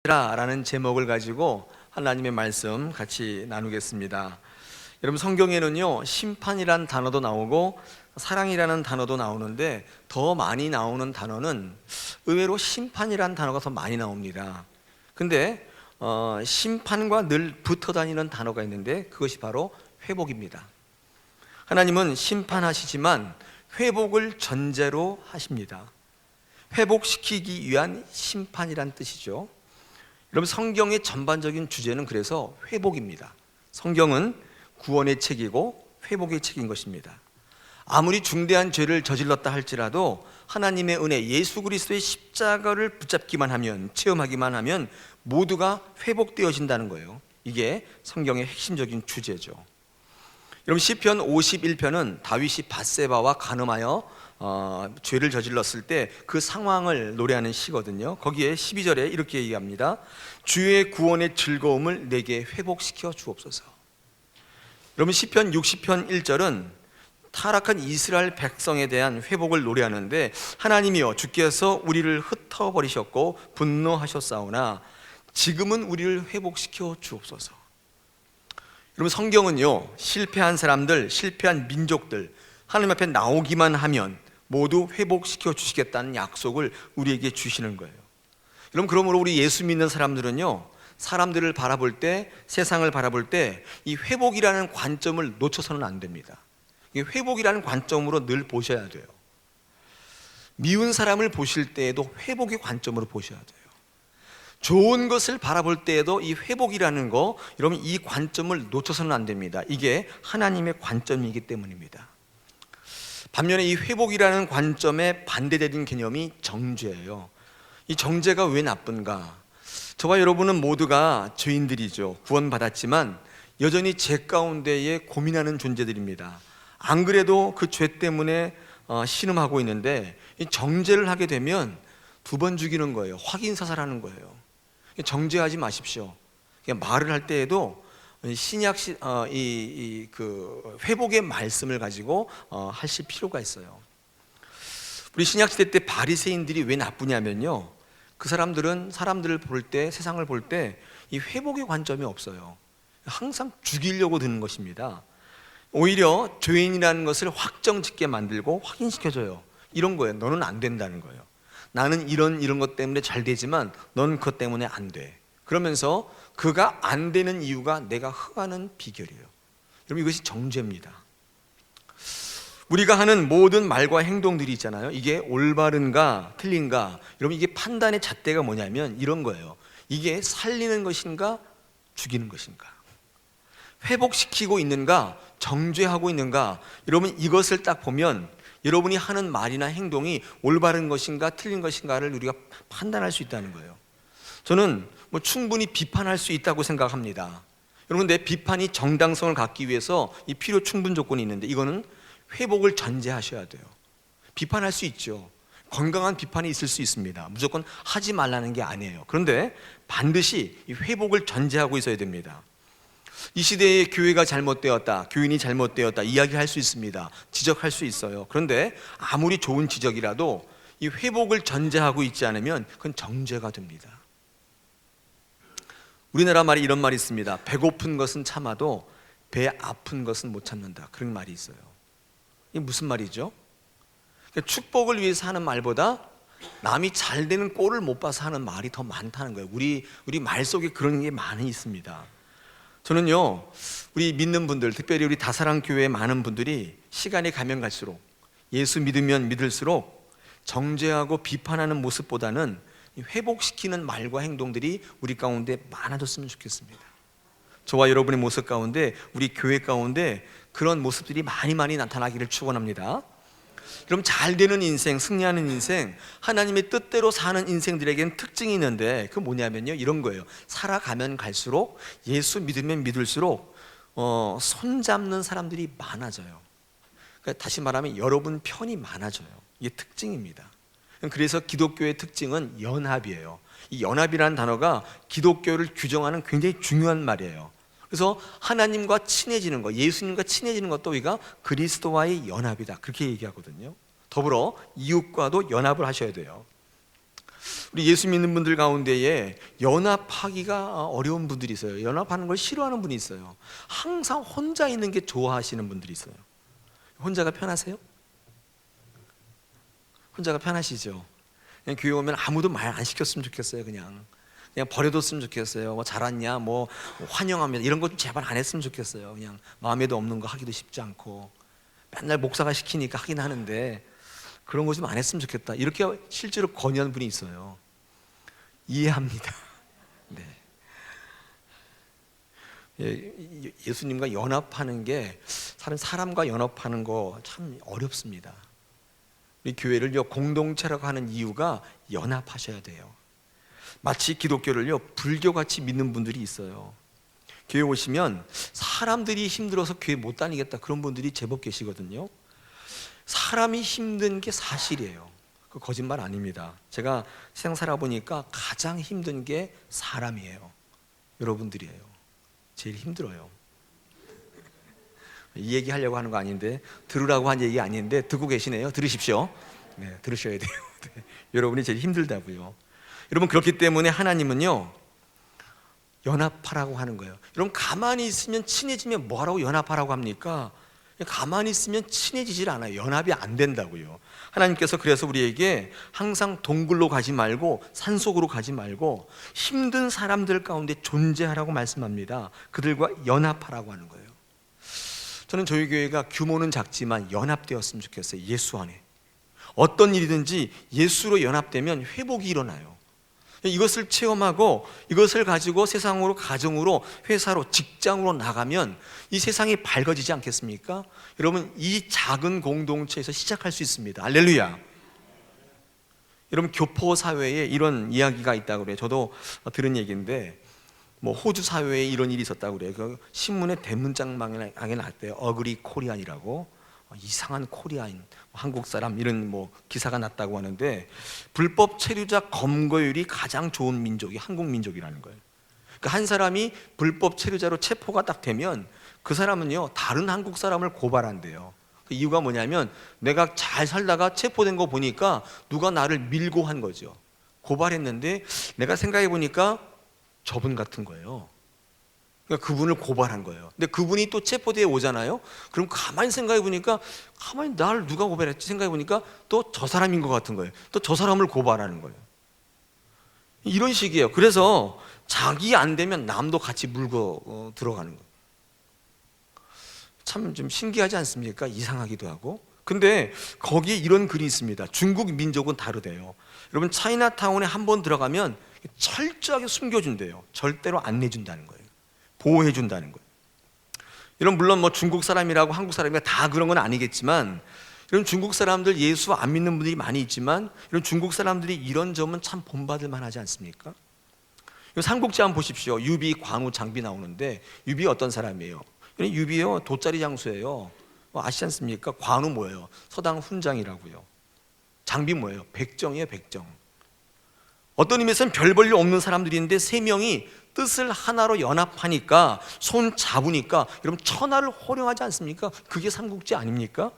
라는 제목을 가지고 하나님의 말씀 같이 나누겠습니다. 여러분, 성경에는요 심판이란 단어도 나오고 사랑이라는 단어도 나오는데 더 많이 나오는 단어는 의외로 심판이란 단어가 더 많이 나옵니다. 근데 심판과 늘 붙어 다니는 단어가 있는데 그것이 바로 회복입니다. 하나님은 심판하시지만 회복을 전제로 하십니다. 회복시키기 위한 심판이란 뜻이죠. 여러분, 성경의 전반적인 주제는 그래서 회복입니다. 성경은 구원의 책이고 회복의 책인 것입니다. 아무리 중대한 죄를 저질렀다 할지라도 하나님의 은혜, 예수 그리스도의 십자가를 붙잡기만 하면, 체험하기만 하면 모두가 회복되어진다는 거예요. 이게 성경의 핵심적인 주제죠. 여러분, 시편 51편은 다윗이 밧세바와 간음하여 죄를 저질렀을 때 그 상황을 노래하는 시거든요. 거기에 12절에 이렇게 얘기합니다. 주의 구원의 즐거움을 내게 회복시켜 주옵소서. 여러분, 시편 60편 1절은 타락한 이스라엘 백성에 대한 회복을 노래하는데, 하나님이여 주께서 우리를 흩어버리셨고 분노하셨사오나 지금은 우리를 회복시켜 주옵소서. 여러분, 성경은요 실패한 사람들, 실패한 민족들 하나님 앞에 나오기만 하면 모두 회복시켜 주시겠다는 약속을 우리에게 주시는 거예요. 여러분, 그러므로 우리 예수 믿는 사람들은요 사람들을 바라볼 때, 세상을 바라볼 때 이 회복이라는 관점을 놓쳐서는 안 됩니다. 이 회복이라는 관점으로 늘 보셔야 돼요. 미운 사람을 보실 때에도 회복의 관점으로 보셔야 돼요. 좋은 것을 바라볼 때에도 이 회복이라는 거, 여러분, 이 관점을 놓쳐서는 안 됩니다. 이게 하나님의 관점이기 때문입니다. 반면에 이 회복이라는 관점에 반대되는 개념이 정죄예요. 이 정죄가 왜 나쁜가? 저와 여러분은 모두가 죄인들이죠. 구원받았지만 여전히 죄 가운데에 고민하는 존재들입니다. 안 그래도 그 죄 때문에 신음하고 있는데, 이 정죄를 하게 되면 두 번 죽이는 거예요. 확인 사살하는 거예요. 정죄하지 마십시오. 말을 할 때에도 신약 그 회복의 말씀을 가지고 하실 필요가 있어요. 우리 신약 시대 때 바리새인들이 왜 나쁘냐면요, 그 사람들은 사람들을 볼 때, 세상을 볼 때 이 회복의 관점이 없어요. 항상 죽이려고 드는 것입니다. 오히려 죄인이라는 것을 확정짓게 만들고 확인시켜줘요. 이런 거예요. 너는 안 된다는 거예요. 나는 이런 것 때문에 잘 되지만 넌 그것 때문에 안 돼. 그러면서 그가 안 되는 이유가 내가 흥하는 비결이에요. 여러분, 이것이 정죄입니다. 우리가 하는 모든 말과 행동들이 있잖아요. 이게 올바른가 틀린가, 여러분, 이게 판단의 잣대가 뭐냐면 이런 거예요. 이게 살리는 것인가 죽이는 것인가, 회복시키고 있는가 정죄하고 있는가. 여러분, 이것을 딱 보면 여러분이 하는 말이나 행동이 올바른 것인가 틀린 것인가를 우리가 판단할 수 있다는 거예요. 저는 충분히 비판할 수 있다고 생각합니다. 여러분, 내 비판이 정당성을 갖기 위해서 이 필요 충분 조건이 있는데, 이거는 회복을 전제하셔야 돼요. 비판할 수 있죠. 건강한 비판이 있을 수 있습니다. 무조건 하지 말라는 게 아니에요. 그런데 반드시 이 회복을 전제하고 있어야 됩니다. 이 시대에 교회가 잘못되었다, 교인이 잘못되었다 이야기할 수 있습니다. 지적할 수 있어요. 그런데 아무리 좋은 지적이라도 이 회복을 전제하고 있지 않으면 그건 정죄가 됩니다. 우리나라 말이 이런 말이 있습니다. 배고픈 것은 참아도 배 아픈 것은 못 참는다. 그런 말이 있어요. 이게 무슨 말이죠? 축복을 위해서 하는 말보다 남이 잘 되는 꼴을 못 봐서 하는 말이 더 많다는 거예요. 우리 말 속에 그런 게 많이 있습니다. 저는요, 우리 믿는 분들, 특별히 우리 다사랑교회의 많은 분들이 시간이 가면 갈수록, 예수 믿으면 믿을수록 정죄하고 비판하는 모습보다는 회복시키는 말과 행동들이 우리 가운데 많아졌으면 좋겠습니다. 저와 여러분의 모습 가운데, 우리 교회 가운데 그런 모습들이 많이 나타나기를 축원합니다. 그럼 잘 되는 인생, 승리하는 인생, 하나님의 뜻대로 사는 인생들에게는 특징이 있는데, 그 뭐냐면요, 이런 거예요. 살아가면 갈수록, 예수 믿으면 믿을수록 손잡는 사람들이 많아져요. 그러니까 다시 말하면 여러분 편이 많아져요. 이게 특징입니다. 그래서 기독교의 특징은 연합이에요. 이 연합이라는 단어가 기독교를 규정하는 굉장히 중요한 말이에요. 그래서 하나님과 친해지는 것, 예수님과 친해지는 것도 우리가 그리스도와의 연합이다, 그렇게 얘기하거든요. 더불어 이웃과도 연합을 하셔야 돼요. 우리 예수 믿는 분들 가운데에 연합하기가 어려운 분들이 있어요. 연합하는 걸 싫어하는 분이 있어요. 항상 혼자 있는 게 좋아하시는 분들이 있어요. 혼자가 편하세요? 혼자가 편하시죠? 그냥 교회 오면 아무도 말 안 시켰으면 좋겠어요. 그냥 버려뒀으면 좋겠어요. 뭐 잘왔냐, 뭐 환영합니다, 이런 거 좀 제발 안 했으면 좋겠어요. 그냥 마음에도 없는 거 하기도 쉽지 않고 맨날 목사가 시키니까 하긴 하는데 그런 거 좀 안 했으면 좋겠다, 이렇게 실제로 건의하는 분이 있어요. 이해합니다. 네. 예수님과 연합하는 게, 사람과 연합하는 거 참 어렵습니다. 우리 교회를요 공동체라고 하는 이유가 연합하셔야 돼요. 마치 기독교를요 불교같이 믿는 분들이 있어요. 교회 오시면 사람들이 힘들어서 교회 못 다니겠다, 그런 분들이 제법 계시거든요. 사람이 힘든 게 사실이에요. 그 거짓말 아닙니다. 제가 세상 살아보니까 가장 힘든 게 사람이에요. 여러분들이에요. 제일 힘들어요. 이 얘기 하려고 하는 거 아닌데, 들으라고 한 얘기 아닌데 듣고 계시네요. 들으십시오. 네, 들으셔야 돼요. 네, 여러분이 제일 힘들다고요. 여러분, 그렇기 때문에 하나님은요 연합하라고 하는 거예요. 여러분, 가만히 있으면 친해지면 뭐하라고 연합하라고 합니까? 가만히 있으면 친해지질 않아요. 연합이 안 된다고요. 하나님께서 그래서 우리에게 항상 동굴로 가지 말고 산속으로 가지 말고 힘든 사람들 가운데 존재하라고 말씀합니다. 그들과 연합하라고 하는 거예요. 저는 저희 교회가 규모는 작지만 연합되었으면 좋겠어요. 예수 안에 어떤 일이든지 예수로 연합되면 회복이 일어나요. 이것을 체험하고 이것을 가지고 세상으로, 가정으로, 회사로, 직장으로 나가면 이 세상이 밝아지지 않겠습니까? 여러분, 이 작은 공동체에서 시작할 수 있습니다. 할렐루야. 여러분, 교포 사회에 이런 이야기가 있다고 그래요. 저도 들은 얘기인데, 뭐 호주 사회에 이런 일이 있었다고 그래요. 그 신문에 대문짝망에 났대요. 어그리 코리안이라고. 이상한 코리아인, 한국 사람, 이런 뭐 기사가 났다고 하는데, 불법 체류자 검거율이 가장 좋은 민족이 한국 민족이라는 거예요. 그러니까 한 사람이 불법 체류자로 체포가 딱 되면 그 사람은요 다른 한국 사람을 고발한대요. 그 이유가 뭐냐면, 내가 잘 살다가 체포된 거 보니까 누가 나를 밀고 한 거죠. 고발했는데 내가 생각해 보니까 저분 같은 거예요. 그러니까 그분을 고발한 거예요. 근데 그분이 또 체포대에 오잖아요. 그럼 가만히 생각해 보니까, 가만히 날 누가 고발했지 생각해 보니까 또 저 사람인 것 같은 거예요. 또 저 사람을 고발하는 거예요. 이런 식이에요. 그래서 자기 안 되면 남도 같이 물고 들어가는 거예요. 참 좀 신기하지 않습니까? 이상하기도 하고. 근데 거기에 이런 글이 있습니다. 중국 민족은 다르대요. 여러분, 차이나타운에 한번 들어가면 철저하게 숨겨준대요. 절대로 안 내준다는 거예요. 보호해준다는 거예요. 이런, 물론 뭐 중국 사람이라고 한국 사람이라 다 그런 건 아니겠지만, 이런 중국 사람들 예수 안 믿는 분들이 많이 있지만, 이런 중국 사람들이 이런 점은 참 본받을 만하지 않습니까? 삼국지 한번 보십시오. 유비, 관우, 장비 나오는데, 유비 어떤 사람이에요? 유비요 돗자리 장수예요. 아시지 않습니까? 관우 뭐예요? 서당 훈장이라고요. 장비 뭐예요? 백정이에요. 백정. 어떤 의미에서는 별 볼 일 없는 사람들인데 세 명이 뜻을 하나로 연합하니까, 손 잡으니까 여러분 천하를 호령하지 않습니까? 그게 삼국지 아닙니까?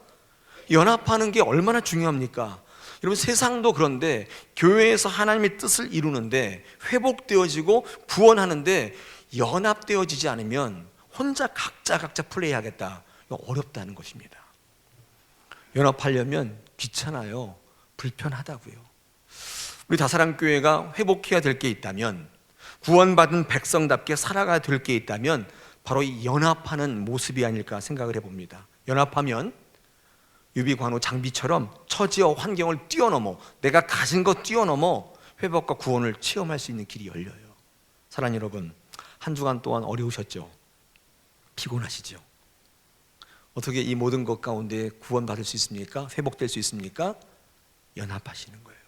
연합하는 게 얼마나 중요합니까? 여러분, 세상도 그런데 교회에서 하나님의 뜻을 이루는데, 회복되어지고 구원하는데 연합되어지지 않으면 혼자 각자 플레이하겠다, 어렵다는 것입니다. 연합하려면 귀찮아요. 불편하다고요. 우리 다사랑교회가 회복해야 될 게 있다면, 구원받은 백성답게 살아가야 될 게 있다면 바로 이 연합하는 모습이 아닐까 생각을 해봅니다. 연합하면 유비, 관우, 장비처럼 처지와 환경을 뛰어넘어, 내가 가진 것 뛰어넘어 회복과 구원을 체험할 수 있는 길이 열려요. 사랑하는 여러분, 한 주간 동안 어려우셨죠? 피곤하시죠? 어떻게 이 모든 것 가운데 구원받을 수 있습니까? 회복될 수 있습니까? 연합하시는 거예요.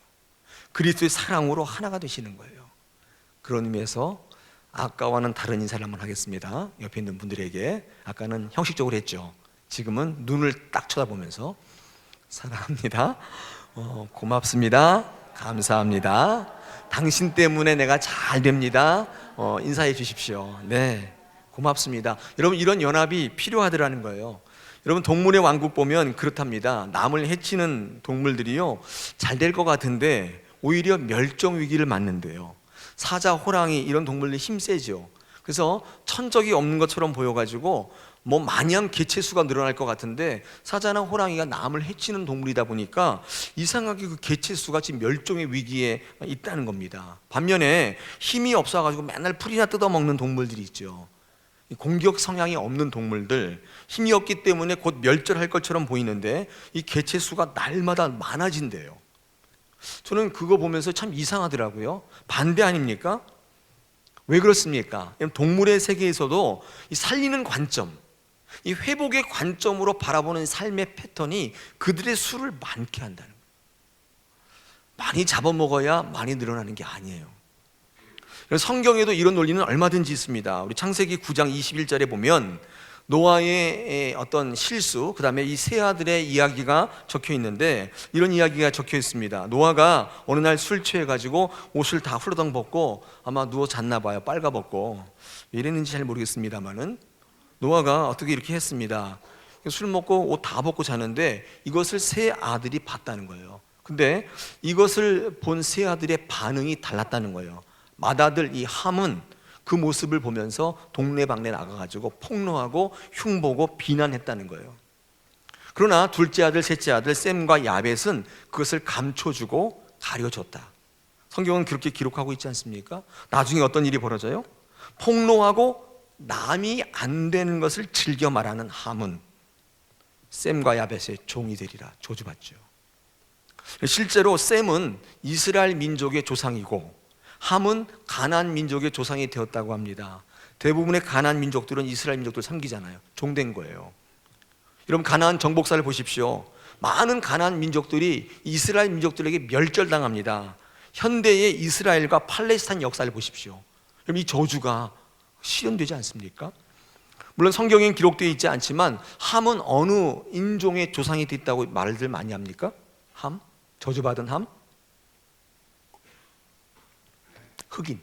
그리스도의 사랑으로 하나가 되시는 거예요. 그런 의미에서 아까와는 다른 인사를 한번 하겠습니다. 옆에 있는 분들에게, 아까는 형식적으로 했죠. 지금은 눈을 딱 쳐다보면서, 사랑합니다, 고맙습니다, 감사합니다, 당신 때문에 내가 잘 됩니다, 인사해 주십시오. 네, 고맙습니다. 여러분, 이런 연합이 필요하더라는 거예요. 여러분, 동물의 왕국 보면 그렇답니다. 남을 해치는 동물들이요 잘 될 것 같은데 오히려 멸종 위기를 맞는데요. 사자, 호랑이 이런 동물들이 힘세죠. 그래서 천적이 없는 것처럼 보여가지고 뭐 마냥 개체수가 늘어날 것 같은데 사자나 호랑이가 남을 해치는 동물이다 보니까 이상하게 그 개체수가 지금 멸종의 위기에 있다는 겁니다. 반면에 힘이 없어가지고 맨날 풀이나 뜯어먹는 동물들이 있죠. 공격 성향이 없는 동물들, 힘이 없기 때문에 곧 멸절할 것처럼 보이는데 이 개체수가 날마다 많아진대요. 저는 그거 보면서 참 이상하더라고요. 반대 아닙니까? 왜 그렇습니까? 동물의 세계에서도 이 살리는 관점, 이 회복의 관점으로 바라보는 삶의 패턴이 그들의 수를 많게 한다는 거예요. 많이 잡아먹어야 많이 늘어나는 게 아니에요. 성경에도 이런 논리는 얼마든지 있습니다. 우리 창세기 9장 21절에 보면 노아의 어떤 실수, 그 다음에 이 세 아들의 이야기가 적혀 있는데 이런 이야기가 적혀 있습니다. 노아가 어느 날 술 취해가지고 옷을 다 후러덩 벗고 아마 누워 잤나 봐요. 빨가벗고. 왜 이랬는지 잘 모르겠습니다만은 노아가 어떻게 이렇게 했습니다. 술 먹고 옷 다 벗고 자는데 이것을 세 아들이 봤다는 거예요. 근데 이것을 본 세 아들의 반응이 달랐다는 거예요. 맏아들 이 함은 그 모습을 보면서 동네방네 나가가지고 폭로하고 흉보고 비난했다는 거예요. 그러나 둘째 아들, 셋째 아들 셈과 야벳은 그것을 감춰주고 가려줬다. 성경은 그렇게 기록하고 있지 않습니까? 나중에 어떤 일이 벌어져요? 폭로하고 남이 안 되는 것을 즐겨 말하는 함은 셈과 야벳의 종이 되리라 저주받죠. 실제로 셈은 이스라엘 민족의 조상이고 함은 가나안 민족의 조상이 되었다고 합니다. 대부분의 가나안 민족들은 이스라엘 민족들 섬기잖아요. 종된 거예요. 여러분 가나안 정복사를 보십시오. 많은 가나안 민족들이 이스라엘 민족들에게 멸절당합니다. 현대의 이스라엘과 팔레스타인 역사를 보십시오. 그럼 이 저주가 실현되지 않습니까? 물론 성경엔 기록되어 있지 않지만 함은 어느 인종의 조상이 됐다고 말들 많이 합니까? 함? 저주받은 함? 흑인.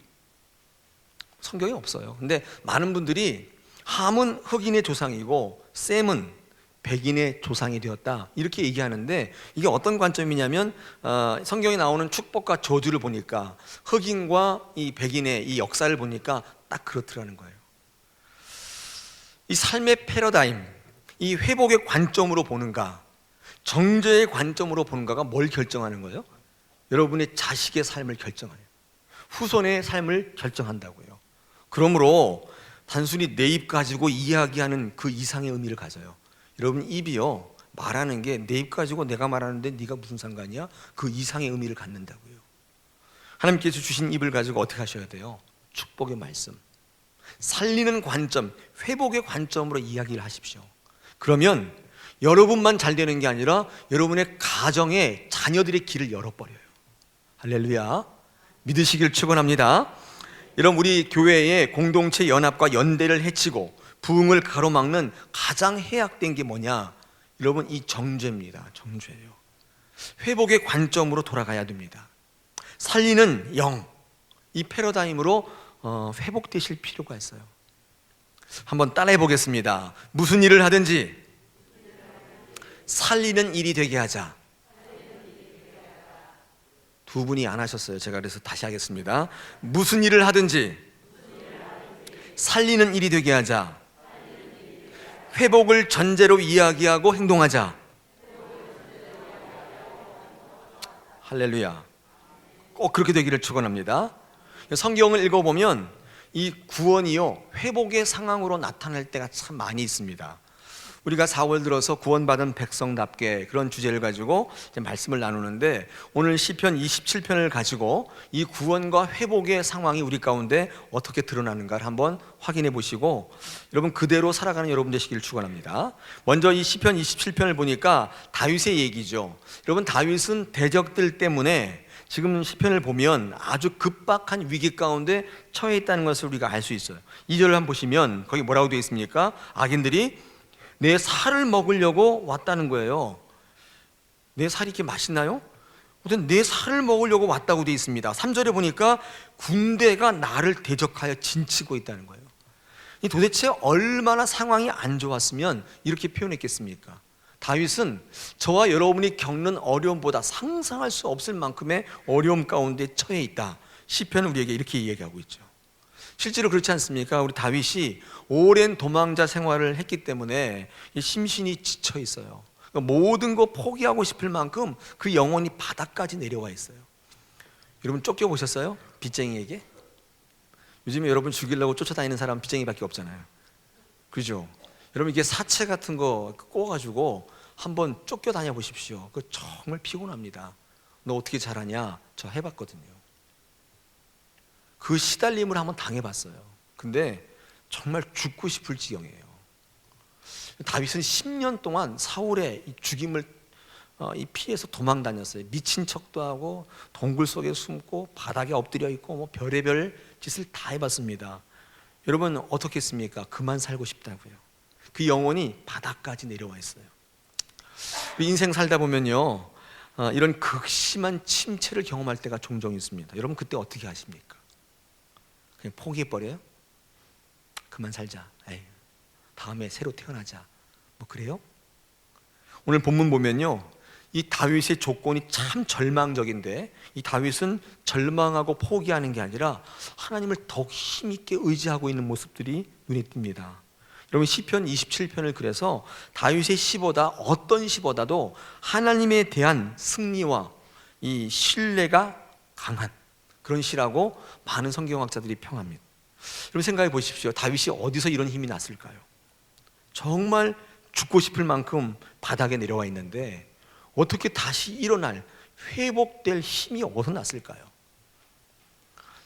성경에 없어요. 근데 많은 분들이 함은 흑인의 조상이고 셈은 백인의 조상이 되었다 이렇게 얘기하는데 이게 어떤 관점이냐면 성경에 나오는 축복과 저주를 보니까 흑인과 이 백인의 이 역사를 보니까 딱 그렇더라는 거예요. 이 삶의 패러다임, 이 회복의 관점으로 보는가 정죄의 관점으로 보는가가 뭘 결정하는 거예요? 여러분의 자식의 삶을 결정하는, 후손의 삶을 결정한다고요. 그러므로 단순히 내 입 가지고 이야기하는 그 이상의 의미를 가져요. 여러분 입이요 말하는 게 내 입 가지고 내가 말하는데 네가 무슨 상관이야? 그 이상의 의미를 갖는다고요. 하나님께서 주신 입을 가지고 어떻게 하셔야 돼요? 축복의 말씀, 살리는 관점, 회복의 관점으로 이야기를 하십시오. 그러면 여러분만 잘 되는 게 아니라 여러분의 가정에 자녀들의 길을 열어버려요. 할렐루야. 믿으시길 축원합니다. 여러분 우리 교회의 공동체 연합과 연대를 해치고 부흥을 가로막는 가장 해악된 게 뭐냐? 여러분 이 정죄입니다. 정죄예요. 회복의 관점으로 돌아가야 됩니다. 살리는 영, 이 패러다임으로 회복되실 필요가 있어요. 한번 따라해 보겠습니다. 무슨 일을 하든지 살리는 일이 되게 하자. 두 분이 안 하셨어요. 제가 그래서 다시 하겠습니다. 무슨 일을 하든지 살리는 일이 되게 하자. 회복을 전제로 이야기하고 행동하자. 할렐루야. 꼭 그렇게 되기를 축원합니다. 성경을 읽어보면 이 구원이요 회복의 상황으로 나타날 때가 참 많이 있습니다. 우리가 4월 들어서 구원받은 백성답게 그런 주제를 가지고 이제 말씀을 나누는데 오늘 시편 27편을 가지고 이 구원과 회복의 상황이 우리 가운데 어떻게 드러나는가를 한번 확인해 보시고 여러분 그대로 살아가는 여러분 되시기를 축원합니다. 먼저 이 시편 27편을 보니까 다윗의 얘기죠. 여러분 다윗은 대적들 때문에 지금 시편을 보면 아주 급박한 위기 가운데 처해 있다는 것을 우리가 알 수 있어요. 2절을 한번 보시면 거기 뭐라고 되어 있습니까? 악인들이 내 살을 먹으려고 왔다는 거예요. 내 살이 이렇게 맛있나요? 어떤 내 살을 먹으려고 왔다고 되어 있습니다. 3절에 보니까 군대가 나를 대적하여 진치고 있다는 거예요. 이 도대체 얼마나 상황이 안 좋았으면 이렇게 표현했겠습니까? 다윗은 저와 여러분이 겪는 어려움보다 상상할 수 없을 만큼의 어려움 가운데 처해 있다. 시편은 우리에게 이렇게 이야기하고 있죠. 실제로 그렇지 않습니까? 우리 다윗이 오랜 도망자 생활을 했기 때문에 심신이 지쳐 있어요. 그러니까 모든 거 포기하고 싶을 만큼 그 영혼이 바닥까지 내려와 있어요. 여러분 쫓겨보셨어요? 빚쟁이에게? 요즘에 여러분 죽이려고 쫓아다니는 사람은 빚쟁이밖에 없잖아요. 그죠? 여러분 이게 사채 같은 거 꼬가지고 한번 쫓겨다녀 보십시오. 그거 정말 피곤합니다. 너 어떻게 잘하냐? 저 해봤거든요. 그 시달림을 한번 당해봤어요. 근데 정말 죽고 싶을 지경이에요. 다윗은 10년 동안 사울의 이 죽임을 피해서 도망 다녔어요. 미친 척도 하고 동굴 속에 숨고 바닥에 엎드려 있고 뭐 별의별 짓을 다 해봤습니다. 여러분 어떻겠습니까? 그만 살고 싶다고요. 그 영혼이 바닥까지 내려와 있어요. 인생 살다 보면요, 이런 극심한 침체를 경험할 때가 종종 있습니다. 여러분 그때 어떻게 하십니까? 그냥 포기해버려요? 그만 살자. 에이, 다음에 새로 태어나자. 뭐 그래요? 오늘 본문 보면요, 이 다윗의 조건이 참 절망적인데 이 다윗은 절망하고 포기하는 게 아니라 하나님을 더욱 힘있게 의지하고 있는 모습들이 눈에 띕니다. 여러분 시편 27편을 그래서 다윗의 시보다 어떤 시보다도 하나님에 대한 승리와 이 신뢰가 강한 그런 시라고 많은 성경학자들이 평합니다. 여러분 생각해 보십시오. 다윗이 어디서 이런 힘이 났을까요? 정말 죽고 싶을 만큼 바닥에 내려와 있는데 어떻게 다시 일어날 회복될 힘이 어디서 났을까요?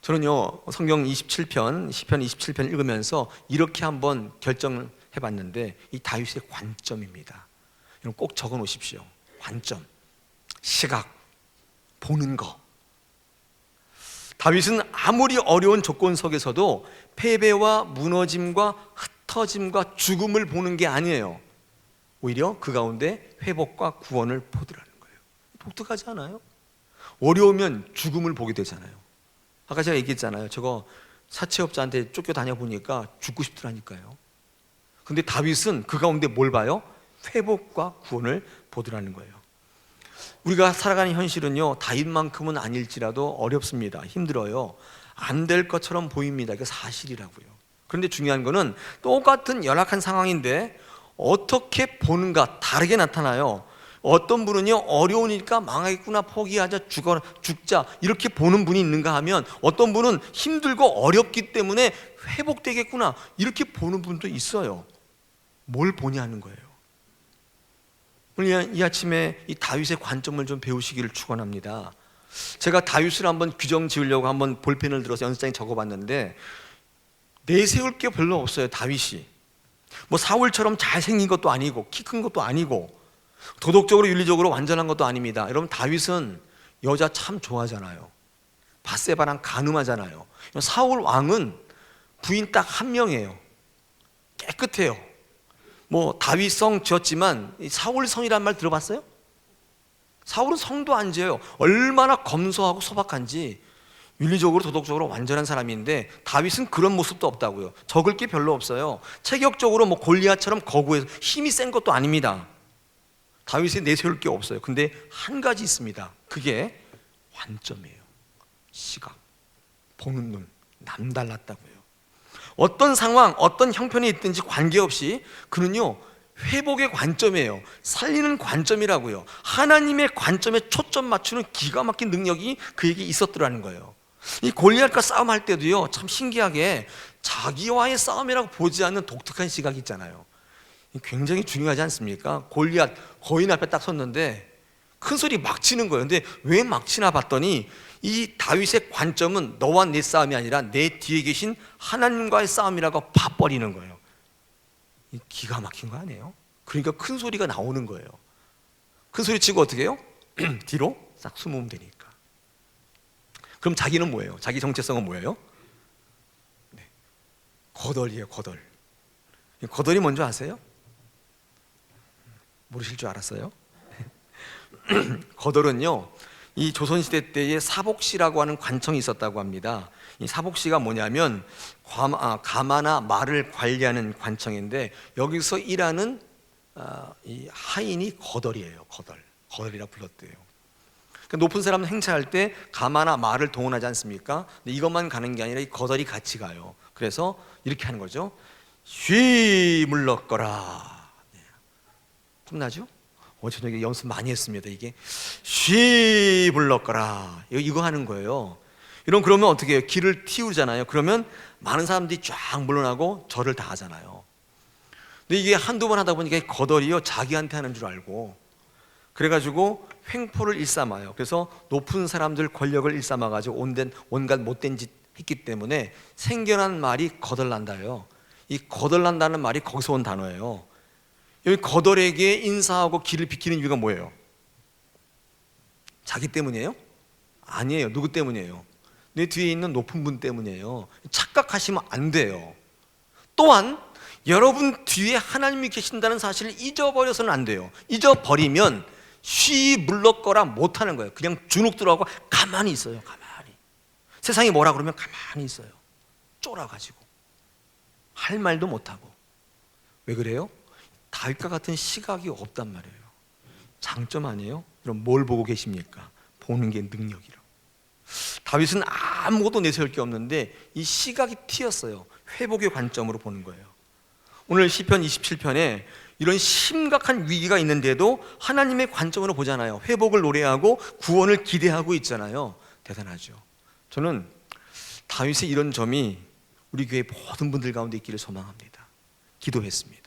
저는요 성경 27편 시편 27편 읽으면서 이렇게 한번 결정을 해봤는데 이 다윗의 관점입니다. 여러분 꼭 적어 놓으십시오. 관점, 시각, 보는 거. 다윗은 아무리 어려운 조건 속에서도 패배와 무너짐과 흩어짐과 죽음을 보는 게 아니에요. 오히려 그 가운데 회복과 구원을 보더라는 거예요. 독특하지 않아요? 어려우면 죽음을 보게 되잖아요. 아까 제가 얘기했잖아요. 저거 사채업자한테 쫓겨다녀 보니까 죽고 싶더라니까요. 근데 다윗은 그 가운데 뭘 봐요? 회복과 구원을 보더라는 거예요. 우리가 살아가는 현실은요 다윗만큼은 아닐지라도 어렵습니다. 힘들어요. 안 될 것처럼 보입니다. 이게 사실이라고요. 그런데 중요한 거는 똑같은 열악한 상황인데 어떻게 보는가 다르게 나타나요. 어떤 분은요 어려우니까 망하겠구나 포기하자 죽자 이렇게 보는 분이 있는가 하면 어떤 분은 힘들고 어렵기 때문에 회복되겠구나 이렇게 보는 분도 있어요. 뭘 보냐는 거예요. 오늘 이 아침에 이 다윗의 관점을 좀 배우시기를 축원합니다. 제가 다윗을 한번 규정 지으려고 한번 볼펜을 들어서 연습장에 적어봤는데 내세울 게 별로 없어요. 다윗이 뭐 사울처럼 잘생긴 것도 아니고 키 큰 것도 아니고 도덕적으로 윤리적으로 완전한 것도 아닙니다. 여러분 다윗은 여자 참 좋아하잖아요. 밧세바랑 간음하잖아요. 사울 왕은 부인 딱 한 명이에요. 깨끗해요. 뭐 다윗성 지었지만 사울성이란 말 들어봤어요? 사울은 성도 안 지어요. 얼마나 검소하고 소박한지 윤리적으로 도덕적으로 완전한 사람인데 다윗은 그런 모습도 없다고요. 적을 게 별로 없어요. 체격적으로 뭐 골리앗처럼 거구해서 힘이 센 것도 아닙니다. 다윗이 내세울 게 없어요. 근데 한 가지 있습니다. 그게 관점이에요. 시각, 보는 눈, 남달랐다고요. 어떤 상황, 어떤 형편이 있든지 관계없이 그는요 회복의 관점이에요. 살리는 관점이라고요. 하나님의 관점에 초점 맞추는 기가 막힌 능력이 그에게 있었더라는 거예요. 이 골리앗과 싸움할 때도요 참 신기하게 자기와의 싸움이라고 보지 않는 독특한 시각이 있잖아요. 굉장히 중요하지 않습니까? 골리앗 거인 앞에 딱 섰는데 큰 소리 막 치는 거예요. 근데 왜 막 치나 봤더니 이 다윗의 관점은 너와 내 싸움이 아니라 내 뒤에 계신 하나님과의 싸움이라고 봐버리는 거예요. 기가 막힌 거 아니에요? 그러니까 큰 소리가 나오는 거예요. 큰 소리 치고 어떻게 해요? 뒤로 싹 숨으면 되니까. 그럼 자기는 뭐예요? 자기 정체성은 뭐예요? 네. 거덜이에요. 거덜. 거덜이 뭔지 아세요? 모르실 줄 알았어요? 거덜은요 이 조선시대 때에 사복시라고 하는 관청이 있었다고 합니다. 이 사복시가 뭐냐면 가마나 말을 관리하는 관청인데 여기서 일하는 이 하인이 거덜이에요. 거덜이라 불렀대요. 그러니까 높은 사람은 행차할 때 가마나 말을 동원하지 않습니까? 근데 이것만 가는 게 아니라 이 거덜이 같이 가요. 그래서 이렇게 하는 거죠. 쉬 물러거라. 폼나죠? 저녁에 연습 많이 했습니다. 이게 쉬 물러거라 이거 하는 거예요. 그러면 어떻게 해요? 길을 틔우잖아요. 그러면 많은 사람들이 쫙 물러나고 절을 다 하잖아요. 근데 이게 한두 번 하다 보니까 거덜이요 자기한테 하는 줄 알고 그래가지고 횡포를 일삼아요. 그래서 높은 사람들 권력을 일삼아가지고 온갖 못된 짓 했기 때문에 생겨난 말이 거덜난다요. 이 거덜난다는 말이 거기서 온 단어예요. 여기 거덜에게 인사하고 길을 비키는 이유가 뭐예요? 자기 때문이에요? 아니에요. 누구 때문이에요? 내 뒤에 있는 높은 분 때문이에요. 착각하시면 안 돼요. 또한 여러분 뒤에 하나님이 계신다는 사실을 잊어버려서는 안 돼요. 잊어버리면 쉬 물러거라 못하는 거예요. 그냥 주눅들어하고 가만히 있어요. 가만히. 세상이 뭐라 그러면 가만히 있어요. 쫄아가지고 할 말도 못하고. 왜 그래요? 다윗과 같은 시각이 없단 말이에요. 장점 아니에요? 그럼 뭘 보고 계십니까? 보는 게 능력이라고. 다윗은 아무것도 내세울 게 없는데 이 시각이 튀었어요. 회복의 관점으로 보는 거예요. 오늘 시편 27편에 이런 심각한 위기가 있는데도 하나님의 관점으로 보잖아요. 회복을 노래하고 구원을 기대하고 있잖아요. 대단하죠. 저는 다윗의 이런 점이 우리 교회 모든 분들 가운데 있기를 소망합니다. 기도했습니다.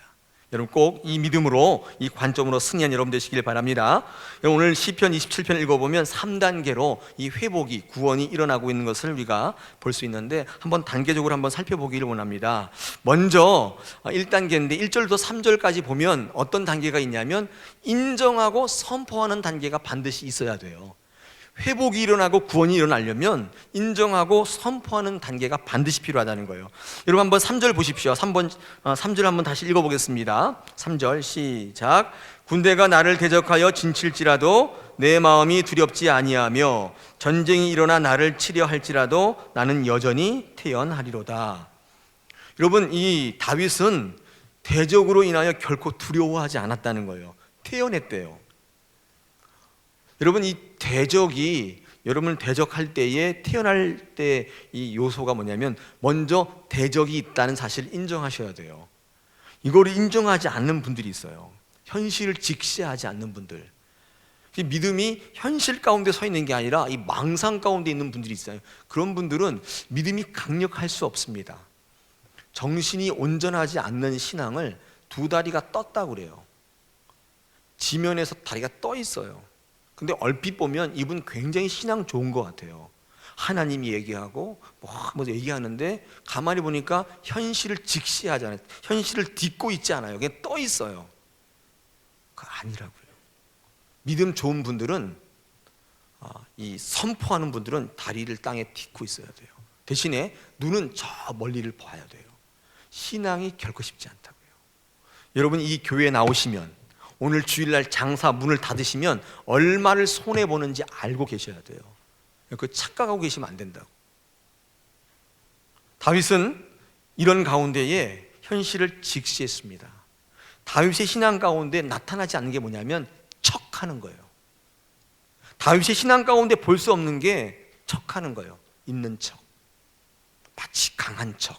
여러분 꼭 이 믿음으로 이 관점으로 승리한 여러분 되시길 바랍니다. 오늘 시편 27편 읽어보면 3단계로 이 회복이 구원이 일어나고 있는 것을 우리가 볼 수 있는데 한번 단계적으로 한번 살펴보기를 원합니다. 먼저 1단계인데 1절부터 3절까지 보면 어떤 단계가 있냐면 인정하고 선포하는 단계가 반드시 있어야 돼요. 회복이 일어나고 구원이 일어나려면 인정하고 선포하는 단계가 반드시 필요하다는 거예요. 여러분 한번 3절 보십시오. 3절 한번 다시 읽어보겠습니다. 3절 시작. 군대가 나를 대적하여 진칠지라도 내 마음이 두렵지 아니하며 전쟁이 일어나 나를 치려 할지라도 나는 여전히 태연하리로다. 여러분 이 다윗은 대적으로 인하여 결코 두려워하지 않았다는 거예요. 태연했대요. 여러분 이 대적이 여러분을 대적할 때에 태어날 때 이 요소가 뭐냐면 먼저 대적이 있다는 사실을 인정하셔야 돼요. 이거를 인정하지 않는 분들이 있어요. 현실을 직시하지 않는 분들. 믿음이 현실 가운데 서 있는 게 아니라 이 망상 가운데 있는 분들이 있어요. 그런 분들은 믿음이 강력할 수 없습니다. 정신이 온전하지 않는 신앙을 두 다리가 떴다고 그래요. 지면에서 다리가 떠 있어요. 근데 얼핏 보면 이분 굉장히 신앙 좋은 것 같아요. 하나님이 얘기하고 뭐 얘기하는데 가만히 보니까 현실을 직시하지 않아요. 현실을 딛고 있지 않아요. 그냥 떠 있어요. 그거 아니라고요. 믿음 좋은 분들은 이 선포하는 분들은 다리를 땅에 딛고 있어야 돼요. 대신에 눈은 저 멀리를 봐야 돼요. 신앙이 결코 쉽지 않다고요. 여러분 이 교회에 나오시면 오늘 주일날 장사 문을 닫으시면 얼마를 손해보는지 알고 계셔야 돼요. 그 착각하고 계시면 안 된다고. 다윗은 이런 가운데에 현실을 직시했습니다. 다윗의 신앙 가운데 나타나지 않는 게 뭐냐면 척하는 거예요. 다윗의 신앙 가운데 볼 수 없는 게 척하는 거예요. 있는 척, 마치 강한 척,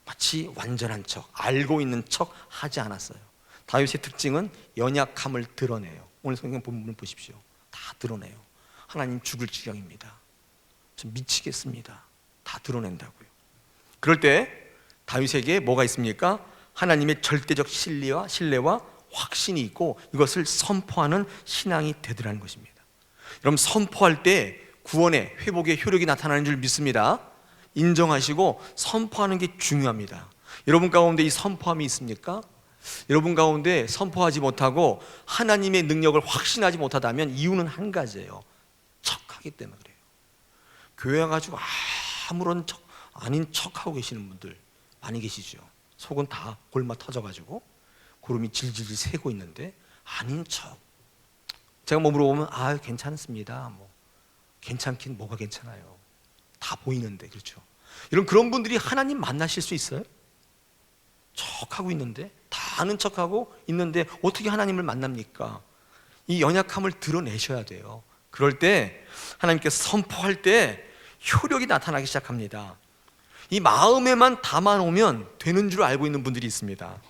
마치 완전한 척, 알고 있는 척 하지 않았어요. 다윗의 특징은 연약함을 드러내요. 오늘 성경 본문을 보십시오. 다 드러내요. 하나님 죽을 지경입니다. 좀 미치겠습니다. 다 드러낸다고요. 그럴 때 다윗에게 뭐가 있습니까? 하나님의 절대적 신뢰와 확신이 있고 이것을 선포하는 신앙이 되더라는 것입니다. 여러분 선포할 때 구원의 회복의 효력이 나타나는 줄 믿습니다. 인정하시고 선포하는 게 중요합니다. 여러분 가운데 이 선포함이 있습니까? 여러분 가운데 선포하지 못하고 하나님의 능력을 확신하지 못하다면 이유는 한 가지예요. 척하기 때문에 그래요. 교회 와가지고 아무런 척 아닌 척하고 계시는 분들 많이 계시죠. 속은 다 골마 터져가지고 구름이 질질 새고 있는데 아닌 척. 제가 뭐 물어보면 괜찮습니다. 뭐 괜찮긴 뭐가 괜찮아요. 다 보이는데. 그렇죠. 여러분 그런 분들이 하나님 만나실 수 있어요? 척하고 있는데 다 아는 척하고 있는데 어떻게 하나님을 만납니까? 이 연약함을 드러내셔야 돼요. 그럴 때 하나님께서 선포할 때 효력이 나타나기 시작합니다. 이 마음에만 담아놓으면 되는 줄 알고 있는 분들이 있습니다.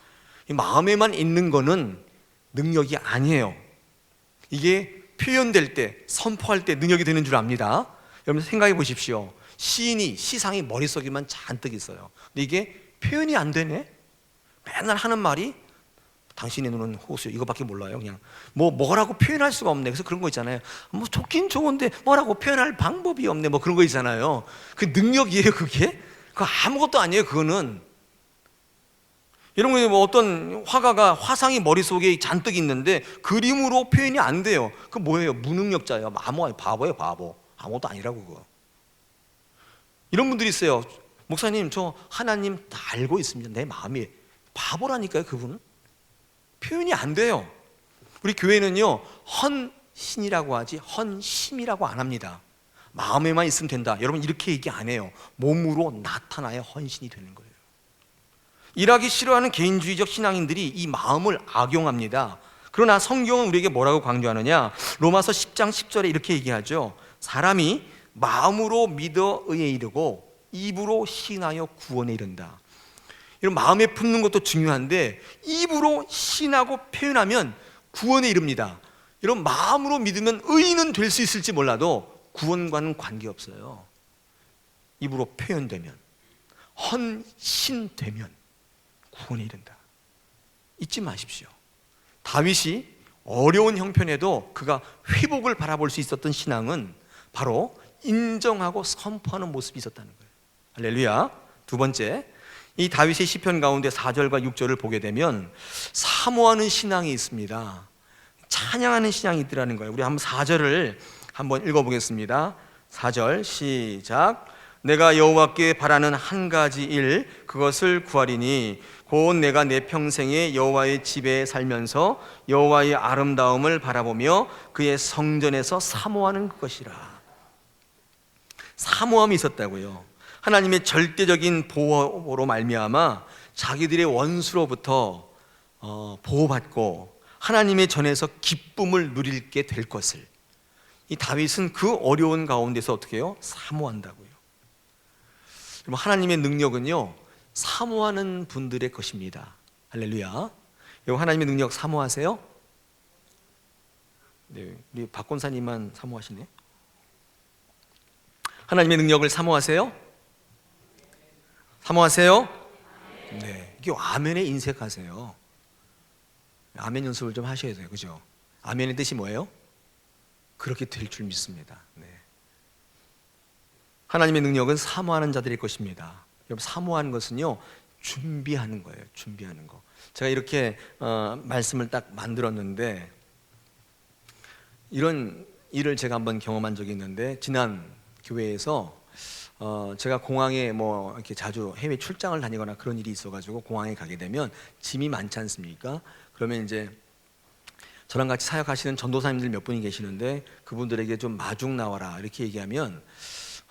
이 마음에만 있는 거는 능력이 아니에요. 이게 표현될 때, 선포할 때 능력이 되는 줄 압니다. 여러분 생각해 보십시오. 시상이 머릿속에만 잔뜩 있어요. 근데 이게 표현이 안 되네? 맨날 하는 말이 당신의 눈은 호수, 이거밖에 몰라요. 그냥 뭐라고 표현할 수가 없네. 그래서 그런 거 있잖아요. 좋긴 좋은데 뭐라고 표현할 방법이 없네. 그런 거 있잖아요. 그 능력이에요, 그게? 그거 아무것도 아니에요, 그거는. 이런 거 어떤 화가가 화상이 머릿속에 잔뜩 있는데 그림으로 표현이 안 돼요. 그 뭐예요? 무능력자예요. 바보예요, 바보. 아무것도 아니라고 그거. 이런 분들이 있어요. 목사님, 저 하나님 다 알고 있습니다. 내 마음이. 바보라니까요, 그분은. 표현이 안 돼요. 우리 교회는요, 헌신이라고 하지 헌심이라고 안 합니다. 마음에만 있으면 된다. 여러분 이렇게 얘기 안 해요. 몸으로 나타나야 헌신이 되는 거예요. 일하기 싫어하는 개인주의적 신앙인들이 이 마음을 악용합니다. 그러나 성경은 우리에게 뭐라고 강조하느냐? 로마서 10장 10절에 이렇게 얘기하죠. 사람이 마음으로 믿어 의에 이르고 입으로 시인하여 구원에 이른다. 이런 마음에 품는 것도 중요한데 입으로 시인하고 표현하면 구원에 이릅니다. 이런 마음으로 믿으면 의인은 될 수 있을지 몰라도 구원과는 관계없어요. 입으로 표현되면, 헌신되면 구원에 이른다. 잊지 마십시오. 다윗이 어려운 형편에도 그가 회복을 바라볼 수 있었던 신앙은 바로 인정하고 선포하는 모습이 있었다는 거예요. 할렐루야. 두 번째, 이 다윗의 시편 가운데 4절과 6절을 보게 되면 사모하는 신앙이 있습니다. 찬양하는 신앙이 있더라는 거예요. 우리 한번 4절을 한번 읽어보겠습니다. 4절 시작. 내가 여호와께 바라는 한 가지 일, 그것을 구하리니 곧 내가 내 평생에 여호와의 집에 살면서 여호와의 아름다움을 바라보며 그의 성전에서 사모하는 그것이라. 사모함이 있었다고요. 하나님의 절대적인 보호로 말미암아 자기들의 원수로부터 보호받고 하나님의 전에서 기쁨을 누리게 될 것을, 이 다윗은 그 어려운 가운데서 어떻게 해요? 사모한다고요. 하나님의 능력은요, 사모하는 분들의 것입니다. 할렐루야. 하나님의 능력 사모하세요? 네, 우리 박권사님만 사모하시네. 하나님의 능력을 사모하세요? 사모하세요? 네, 이게 아멘에 인색하세요. 아멘 연습을 좀 하셔야 돼요, 그죠? 아멘의 뜻이 뭐예요? 그렇게 될 줄 믿습니다. 네. 하나님의 능력은 사모하는 자들의 것입니다. 여러분, 사모하는 것은요, 준비하는 거예요. 준비하는 거. 제가 이렇게 말씀을 딱 만들었는데, 이런 일을 제가 한번 경험한 적이 있는데, 지난 교회에서 제가 공항에 이렇게 자주 해외 출장을 다니거나 그런 일이 있어가지고 공항에 가게 되면 짐이 많지 않습니까? 그러면 이제 저랑 같이 사역하시는 전도사님들 몇 분이 계시는데 그분들에게 좀 마중 나와라 이렇게 얘기하면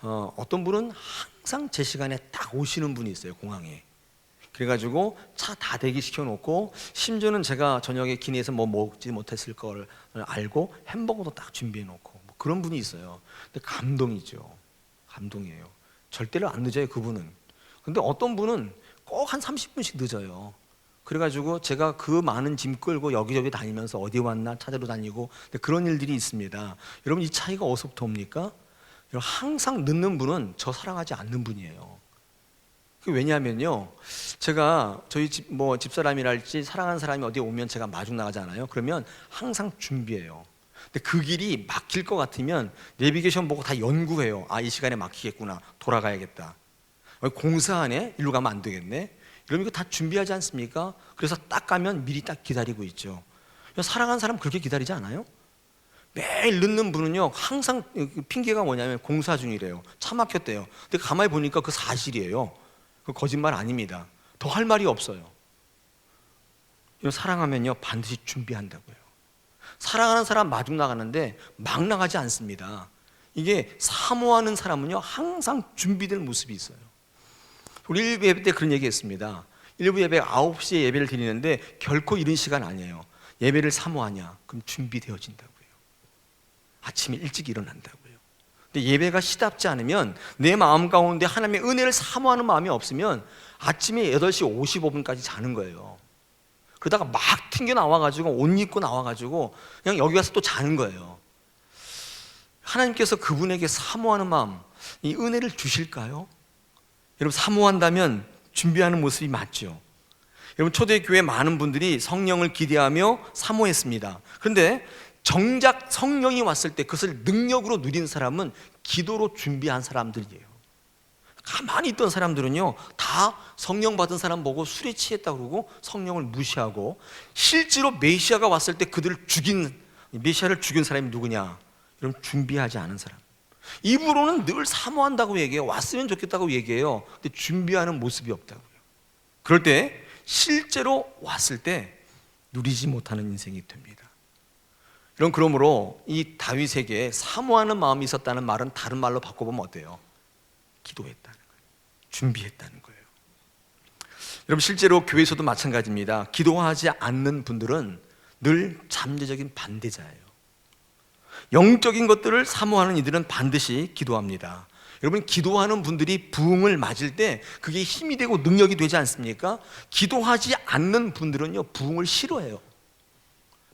어떤 분은 항상 제 시간에 딱 오시는 분이 있어요, 공항에. 그래가지고 차 다 대기시켜 놓고, 심지어는 제가 저녁에 기내에서 먹지 못했을 걸 알고 햄버거도 딱 준비해 놓고, 그런 분이 있어요. 근데 감동이죠. 감동이에요. 절대로 안 늦어요, 그분은. 근데 어떤 분은 꼭 한 30분씩 늦어요. 그래가지고 제가 그 많은 짐 끌고 여기저기 다니면서 어디 왔나 찾으러 다니고, 그런 일들이 있습니다. 여러분, 이 차이가 어디서부터 옵니까? 항상 늦는 분은 저 사랑하지 않는 분이에요. 왜냐하면요, 제가 저희 집사람이랄지 사랑하는 사람이 어디 오면 제가 마중 나가잖아요. 그러면 항상 준비해요. 근데 그 길이 막힐 것 같으면 내비게이션 보고 다 연구해요. 아, 이 시간에 막히겠구나, 돌아가야겠다. 공사하네, 일로 가면 안 되겠네. 그럼 이거 다 준비하지 않습니까? 그래서 딱 가면 미리 딱 기다리고 있죠. 사랑하는 사람 그렇게 기다리지 않아요? 매일 늦는 분은요, 항상 핑계가 뭐냐면 공사 중이래요. 차 막혔대요. 근데 가만히 보니까 그 사실이에요. 그 거짓말 아닙니다. 더 할 말이 없어요. 사랑하면요, 반드시 준비한다고요. 사랑하는 사람 마중 나가는데 막 나가지 않습니다. 이게 사모하는 사람은요, 항상 준비된 모습이 있어요. 우리 1예배 때 그런 얘기 했습니다. 일부 예배 9시에 예배를 드리는데 결코 이른 시간 아니에요. 예배를 사모하냐? 그럼 준비되어진다고요. 아침에 일찍 일어난다고요. 근데 예배가 시답지 않으면, 내 마음 가운데 하나님의 은혜를 사모하는 마음이 없으면 아침에 8시 55분까지 자는 거예요. 그러다가 막 튕겨 나와가지고 옷 입고 나와가지고 그냥 여기 가서 또 자는 거예요. 하나님께서 그분에게 사모하는 마음, 이 은혜를 주실까요? 여러분, 사모한다면 준비하는 모습이 맞죠. 여러분, 초대교회 많은 분들이 성령을 기대하며 사모했습니다. 그런데 정작 성령이 왔을 때 그것을 능력으로 누린 사람은 기도로 준비한 사람들이에요. 가만히 있던 사람들은요, 다 성령 받은 사람 보고 술에 취했다고 그러고 성령을 무시하고, 실제로 메시아가 왔을 때 그들을 죽인, 메시아를 죽인 사람이 누구냐? 여러분, 준비하지 않은 사람. 입으로는 늘 사모한다고 얘기해요. 왔으면 좋겠다고 얘기해요. 근데 준비하는 모습이 없다고요. 그럴 때 실제로 왔을 때 누리지 못하는 인생이 됩니다. 그러므로 이 다윗에게 사모하는 마음이 있었다는 말은 다른 말로 바꿔보면 어때요? 기도했다는 거예요. 준비했다는 거예요. 여러분, 실제로 교회에서도 마찬가지입니다. 기도하지 않는 분들은 늘 잠재적인 반대자예요. 영적인 것들을 사모하는 이들은 반드시 기도합니다. 여러분, 기도하는 분들이 부흥을 맞을 때 그게 힘이 되고 능력이 되지 않습니까? 기도하지 않는 분들은요, 부흥을 싫어해요.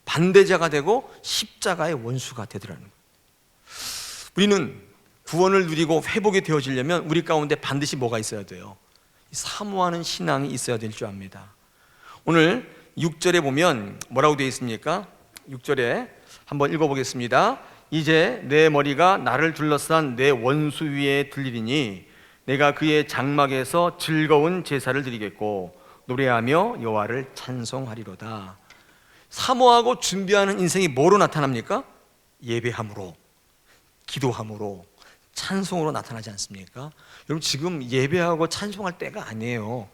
반대자가 되고 십자가의 원수가 되더라는 거예요. 우리는 구원을 누리고 회복이 되어지려면 우리 가운데 반드시 뭐가 있어야 돼요? 사모하는 신앙이 있어야 될 줄 압니다. 오늘 6절에 보면 뭐라고 되어 있습니까? 6절에 한번 읽어보겠습니다. 이제 내 머리가 나를 둘러싼 내 원수 위에 들리리니 내가 그의 장막에서 즐거운 제사를 드리겠고 노래하며 여호와를 찬송하리로다. 사모하고 준비하는 인생이 뭐로 나타납니까? 예배함으로, 기도함으로, 찬송으로 나타나지 않습니까? 여러분, 지금 예배하고 찬송할 때가 아니에요.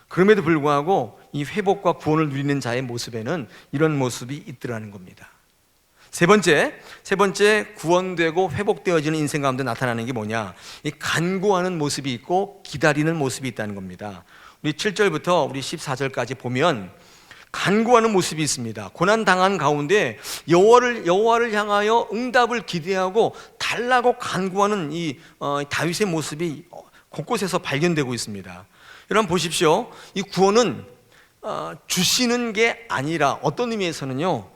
그럼에도 불구하고 이 회복과 구원을 누리는 자의 모습에는 이런 모습이 있더라는 겁니다. 세 번째 구원되고 회복되어지는 인생 가운데 나타나는 게 뭐냐? 이 간구하는 모습이 있고 기다리는 모습이 있다는 겁니다. 우리 7절부터 우리 14절까지 보면 간구하는 모습이 있습니다. 고난 당한 가운데 여호와를 향하여 응답을 기대하고 달라고 간구하는 이 다윗의 모습이 곳곳에서 발견되고 있습니다. 여러분 보십시오. 이 구원은 주시는 게 아니라 어떤 의미에서는요,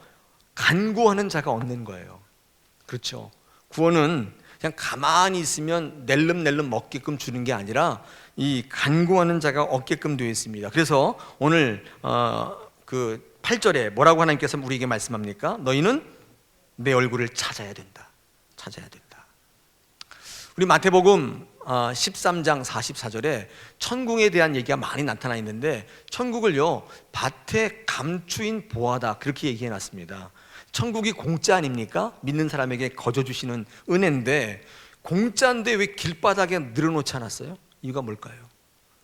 간구하는 자가 얻는 거예요. 그렇죠. 구원은 그냥 가만히 있으면 낼름낼름 먹게끔 주는 게 아니라 이 간구하는 자가 얻게끔 되어 있습니다. 그래서 오늘 그 8절에 뭐라고 하나님께서 우리에게 말씀합니까? 너희는 내 얼굴을 찾아야 된다. 찾아야 된다. 우리 마태복음 13장 44절에 천국에 대한 얘기가 많이 나타나 있는데, 천국을요, 밭에 감추인 보화다, 그렇게 얘기해 놨습니다. 천국이 공짜 아닙니까? 믿는 사람에게 거저 주시는 은혜인데, 공짜인데 왜 길바닥에 늘어놓지 않았어요? 이유가 뭘까요?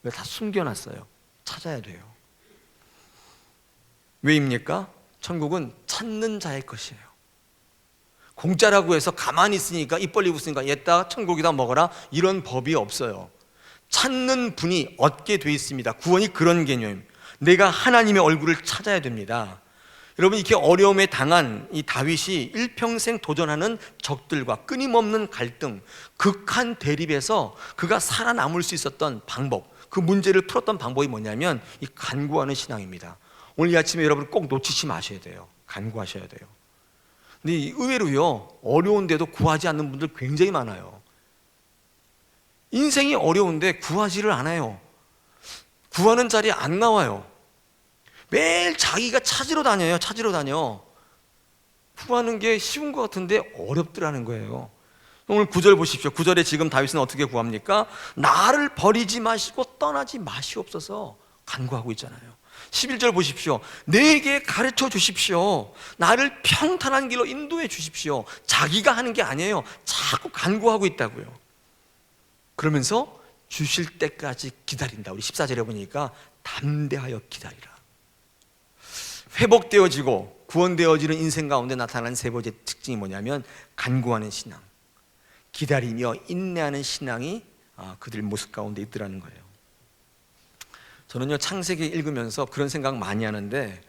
왜 다 숨겨놨어요? 찾아야 돼요. 왜입니까? 천국은 찾는 자의 것이에요. 공짜라고 해서 가만히 있으니까, 입 벌리고 있으니까 얘다 천국이다 먹어라, 이런 법이 없어요. 찾는 분이 얻게 돼 있습니다. 구원이 그런 개념. 내가 하나님의 얼굴을 찾아야 됩니다. 여러분, 이렇게 어려움에 당한 이 다윗이 일평생 도전하는 적들과 끊임없는 갈등, 극한 대립에서 그가 살아남을 수 있었던 방법, 그 문제를 풀었던 방법이 뭐냐면 이 간구하는 신앙입니다. 오늘 이 아침에 여러분 꼭 놓치지 마셔야 돼요. 간구하셔야 돼요. 근데 의외로요, 어려운데도 구하지 않는 분들 굉장히 많아요. 인생이 어려운데 구하지를 않아요. 구하는 자리에 안 나와요. 매일 자기가 찾으러 다녀요. 찾으러 다녀. 구하는 게 쉬운 것 같은데 어렵더라는 거예요. 오늘 9절 보십시오. 9절에 지금 다윗은 어떻게 구합니까? 나를 버리지 마시고 떠나지 마시옵소서 간구하고 있잖아요. 11절 보십시오. 내게 가르쳐 주십시오. 나를 평탄한 길로 인도해 주십시오. 자기가 하는 게 아니에요. 자꾸 간구하고 있다고요. 그러면서 주실 때까지 기다린다. 우리 14절에 보니까 담대하여 기다리라. 회복되어지고 구원되어지는 인생 가운데 나타나는 세 번째 특징이 뭐냐면 간구하는 신앙, 기다리며 인내하는 신앙이 그들 모습 가운데 있더라는 거예요. 저는요 창세기 읽으면서 그런 생각 많이 하는데,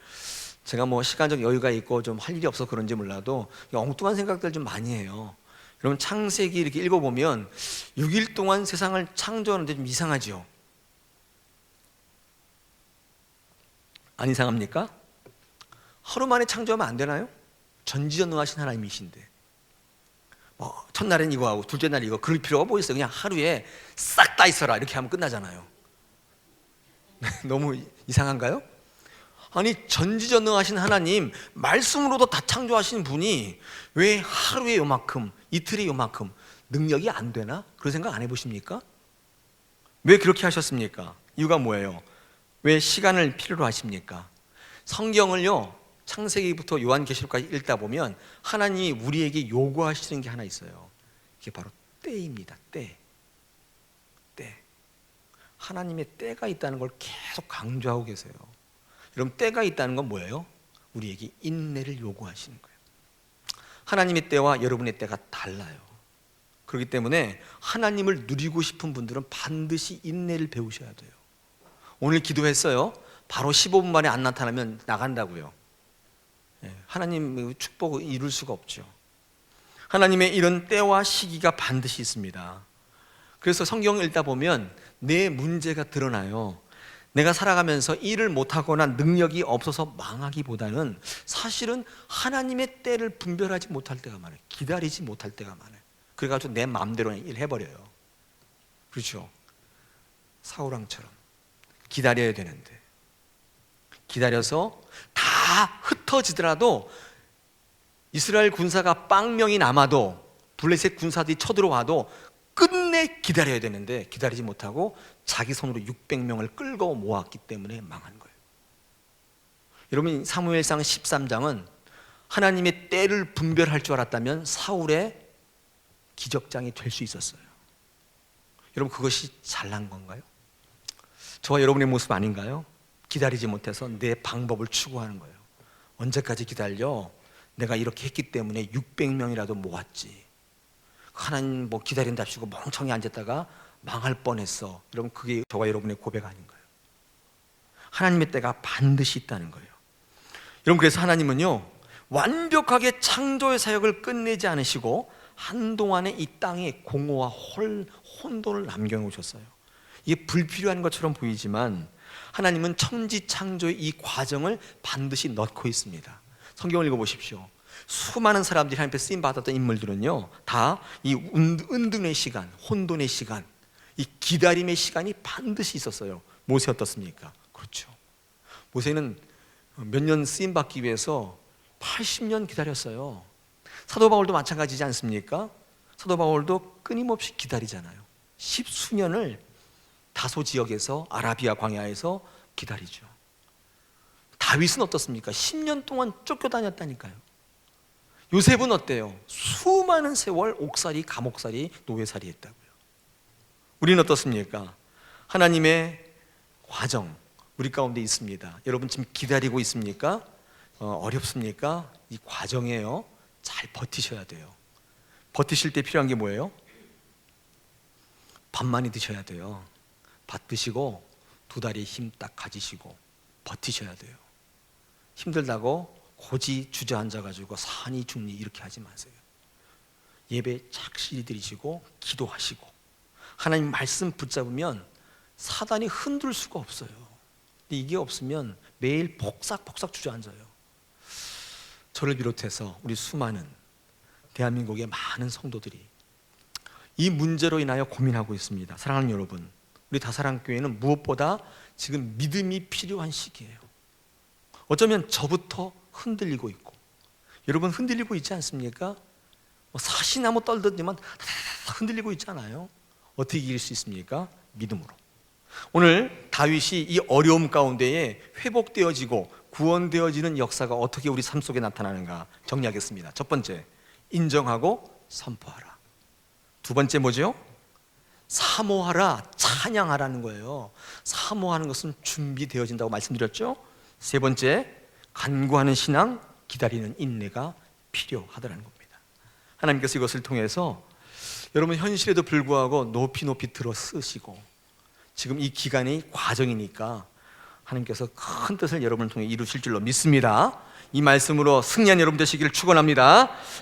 제가 뭐 시간적 여유가 있고 좀 할 일이 없어서 그런지 몰라도 엉뚱한 생각들 좀 많이 해요. 여러분 창세기 이렇게 읽어보면 6일 동안 세상을 창조하는데 좀 이상하죠? 안 이상합니까? 하루 만에 창조하면 안 되나요? 전지전능하신 하나님이신데 첫날엔 이거 하고 둘째 날 이거 그럴 필요가 뭐 있어요? 그냥 하루에 싹 다 있어라 이렇게 하면 끝나잖아요. 너무 이상한가요? 아니 전지전능하신 하나님 말씀으로도 다 창조하신 분이 왜 하루에 요만큼 이틀에 요만큼 능력이 안 되나? 그런 생각 안 해보십니까? 왜 그렇게 하셨습니까? 이유가 뭐예요? 왜 시간을 필요로 하십니까? 성경을요 창세기부터 요한계시록까지 읽다 보면 하나님이 우리에게 요구하시는 게 하나 있어요. 이게 바로 때입니다. 때. 하나님의 때가 있다는 걸 계속 강조하고 계세요. 여러분 때가 있다는 건 뭐예요? 우리에게 인내를 요구하시는 거예요. 하나님의 때와 여러분의 때가 달라요. 그렇기 때문에 하나님을 누리고 싶은 분들은 반드시 인내를 배우셔야 돼요. 오늘 기도했어요. 바로 15분 만에 안 나타나면 나간다고요. 하나님 축복을 이룰 수가 없죠. 하나님의 이런 때와 시기가 반드시 있습니다. 그래서 성경을 읽다 보면 내 문제가 드러나요. 내가 살아가면서 일을 못하거나 능력이 없어서 망하기보다는 사실은 하나님의 때를 분별하지 못할 때가 많아요. 기다리지 못할 때가 많아요. 그래가지고 내 마음대로 일해버려요. 그렇죠? 사울왕처럼 기다려야 되는데 기다려서 다 흩어지더라도 이스라엘 군사가 빵명이 남아도 블레셋 군사들이 쳐들어와도 끝내 기다려야 되는데 기다리지 못하고 자기 손으로 600명을 끌고 모았기 때문에 망한 거예요. 여러분 사무엘상 13장은 하나님의 때를 분별할 줄 알았다면 사울의 기적장이 될 수 있었어요. 여러분 그것이 잘난 건가요? 저와 여러분의 모습 아닌가요? 기다리지 못해서 내 방법을 추구하는 거예요. 언제까지 기다려? 내가 이렇게 했기 때문에 600명이라도 모았지. 하나님 뭐 기다린답시고 멍청이 앉았다가 망할 뻔했어. 여러분 그게 저와 여러분의 고백 아닌가요? 하나님의 때가 반드시 있다는 거예요. 여러분 그래서 하나님은요 완벽하게 창조의 사역을 끝내지 않으시고 한동안에 이 땅에 공허와 혼돈을 남겨놓으셨어요. 이게 불필요한 것처럼 보이지만 하나님은 천지 창조의 이 과정을 반드시 넣고 있습니다. 성경을 읽어보십시오. 수많은 사람들이 하나님 앞에 쓰임받았던 인물들은요 다 이 은둔의 시간, 혼돈의 시간, 이 기다림의 시간이 반드시 있었어요. 모세 어떻습니까? 그렇죠. 모세는 몇 년 쓰임받기 위해서 80년 기다렸어요. 사도 바울도 마찬가지지 않습니까? 사도 바울도 끊임없이 기다리잖아요. 10수년을 다소 지역에서 아라비아 광야에서 기다리죠. 다윗은 어떻습니까? 10년 동안 쫓겨다녔다니까요. 요셉은 어때요? 수많은 세월 옥살이, 감옥살이, 노예살이 했다고요. 우리는 어떻습니까? 하나님의 과정 우리 가운데 있습니다. 여러분 지금 기다리고 있습니까? 어렵습니까? 이 과정이에요. 잘 버티셔야 돼요. 버티실 때 필요한 게 뭐예요? 밥 많이 드셔야 돼요. 밥 드시고 두 다리에 힘 딱 가지시고 버티셔야 돼요. 힘들다고 고지 주저앉아가지고 산이 죽니 이렇게 하지 마세요. 예배 착실히 드리시고 기도하시고 하나님 말씀 붙잡으면 사단이 흔들 수가 없어요. 근데 이게 없으면 매일 폭삭폭삭 주저앉아요. 저를 비롯해서 우리 수많은 대한민국의 많은 성도들이 이 문제로 인하여 고민하고 있습니다. 사랑하는 여러분, 우리 다사랑교회는 무엇보다 지금 믿음이 필요한 시기예요. 어쩌면 저부터 흔들리고 있고 여러분 흔들리고 있지 않습니까? 사시나무 떨듯이만 흔들리고 있잖아요. 어떻게 이길 수 있습니까? 믿음으로. 오늘 다윗이 이 어려움 가운데에 회복되어지고 구원되어지는 역사가 어떻게 우리 삶 속에 나타나는가 정리하겠습니다. 첫 번째, 인정하고 선포하라. 두 번째 뭐죠? 사모하라, 찬양하라는 거예요. 사모하는 것은 준비되어진다고 말씀드렸죠. 세 번째, 간구하는 신앙, 기다리는 인내가 필요하다는 겁니다. 하나님께서 이것을 통해서 여러분 현실에도 불구하고 높이 들어 쓰시고 지금 이 기간이 과정이니까 하나님께서 큰 뜻을 여러분을 통해 이루실 줄로 믿습니다. 이 말씀으로 승리한 여러분 되시기를 축원합니다.